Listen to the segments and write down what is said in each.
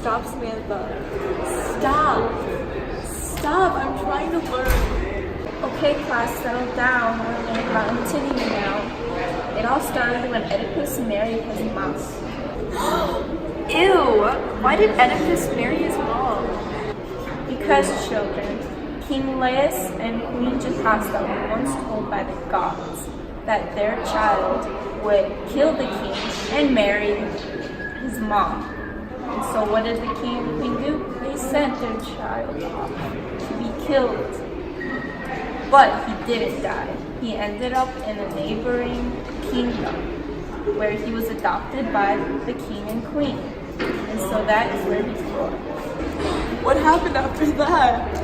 Stop, Samantha. Stop, I'm trying to learn. Okay, class, settle down. We're learning about Antigone now. It all started when Oedipus married his mom. Ew! Why did Oedipus marry his mom? Because children, King Laius and Queen Jocasta were once told by the gods that their child would kill the king and marry his mom. And so what did the king and queen do? They sent their child off to be killed. But he didn't die. He ended up in a neighboring kingdom where he was adopted by the king and queen. And so that is where he's born. What happened after that?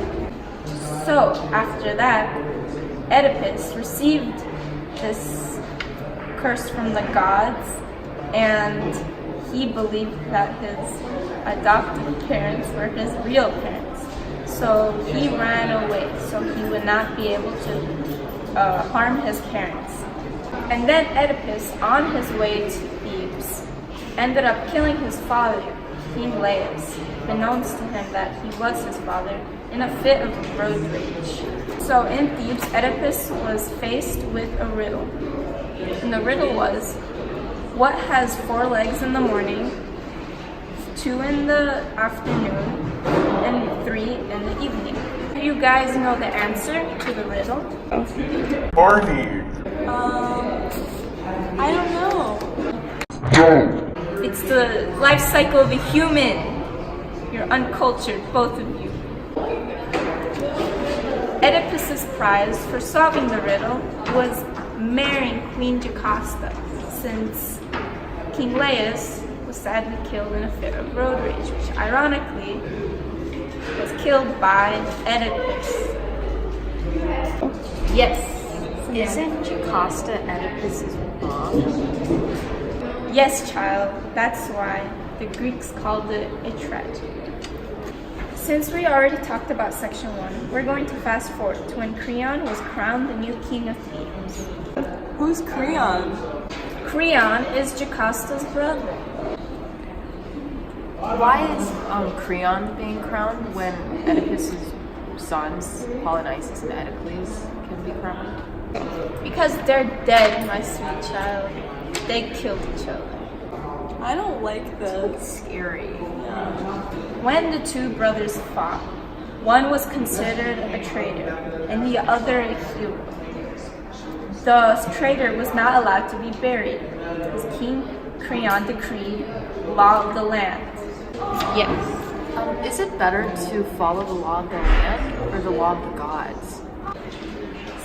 So after that, Oedipus received this curse from the gods, and he believed that his adopted parents were his real parents. So he ran away so he would not be able to harm his parents. And then Oedipus, on his way to Thebes, ended up killing his father, King Laius, announced to him that he was his father in a fit of road rage. So in Thebes, Oedipus was faced with a riddle. And the riddle was, what has 4 legs in the morning, 2 in the afternoon, and 3 in the evening? Do you guys know the answer to the riddle? Barney! I don't know. It's the life cycle of a human. You're uncultured, both of you. Oedipus's prize for solving the riddle was marrying Queen Jocasta, since King Laius was sadly killed in a fit of road rage, which ironically was killed by Oedipus. Yes. Isn't Jocasta Oedipus's mom? Yes, child. That's why the Greeks called it a tragedy. Since we already talked about section 1, we're going to fast forward to when Creon was crowned the new king of Thebes. Who's Creon? Creon is Jocasta's brother. Why is Creon being crowned when Oedipus's sons, Polynices and Oedicles, can be crowned? Because they're dead, my sweet child. They killed each other. I don't like this. Scary. When the two brothers fought, one was considered a traitor and the other a hero. The traitor was not allowed to be buried, as King Creon decreed law of the land. Yes. Is it better to follow the law of the land or the law of the gods?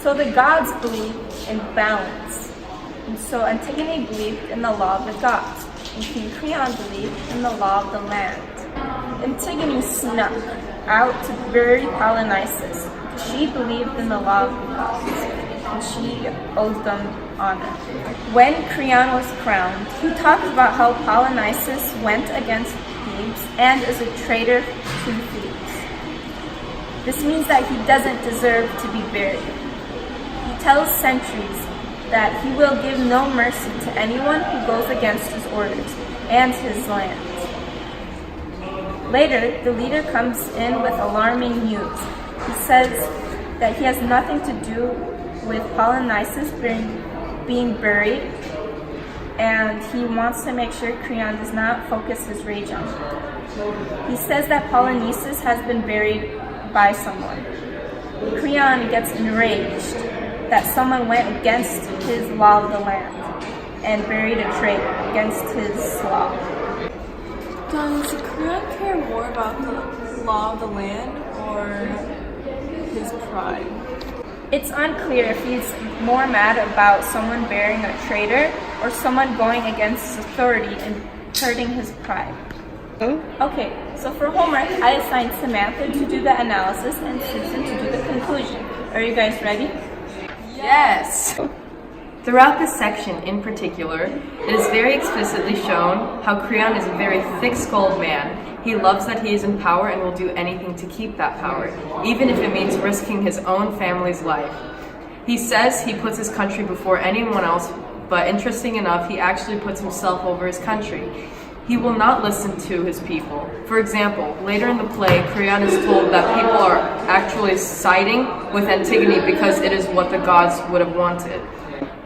So the gods believed in balance, and so Antigone believed in the law of the gods, and King Creon believed in the law of the land. Antigone snuck out to bury Polynices. She believed in the law of the gods, and she owed them honor. When Creon was crowned, he talked about how Polynices went against Thebes and is a traitor to Thebes. This means that he doesn't deserve to be buried. He tells sentries that he will give no mercy to anyone who goes against his orders and his land. Later, the leader comes in with alarming news. He says that he has nothing to do with Polynices being buried, and he wants to make sure Creon does not focus his rage on him. He says that Polynices has been buried by someone. Creon gets enraged that someone went against his law of the land and buried a traitor against his law. Does Creon care more about the law of the land or his pride? It's unclear if he's more mad about someone burying a traitor or someone going against his authority and hurting his pride. Okay, so for homework, I assigned Samantha to do the analysis and Susan to do the conclusion. Are you guys ready? Yes! Throughout this section in particular, it is very explicitly shown how Creon is a very thick-skulled man. He loves that he is in power and will do anything to keep that power, even if it means risking his own family's life. He says he puts his country before anyone else, but interesting enough, he actually puts himself over his country. He will not listen to his people. For example, later in the play, Creon is told that people are actually siding with Antigone because it is what the gods would have wanted.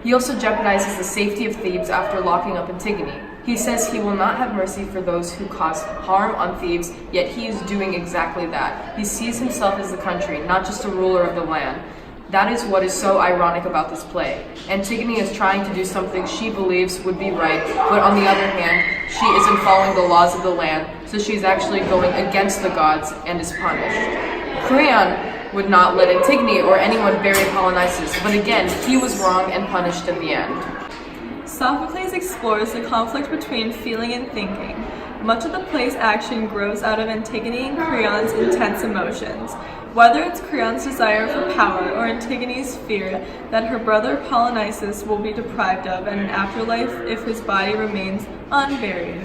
He also jeopardizes the safety of Thebes after locking up Antigone. He says he will not have mercy for those who cause harm on Thebes, yet he is doing exactly that. He sees himself as the country, not just a ruler of the land. That is what is so ironic about this play. Antigone is trying to do something she believes would be right, but on the other hand, she isn't following the laws of the land, so she's actually going against the gods and is punished. Creon would not let Antigone or anyone bury Polynices, but again, he was wrong and punished in the end. Sophocles explores the conflict between feeling and thinking. Much of the play's action grows out of Antigone and Creon's intense emotions. Whether it's Creon's desire for power or Antigone's fear that her brother Polynices will be deprived of an afterlife if his body remains unburied.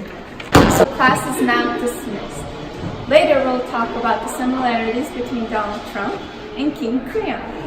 So class is now dismissed. Later we'll talk about the similarities between Donald Trump and King Creon.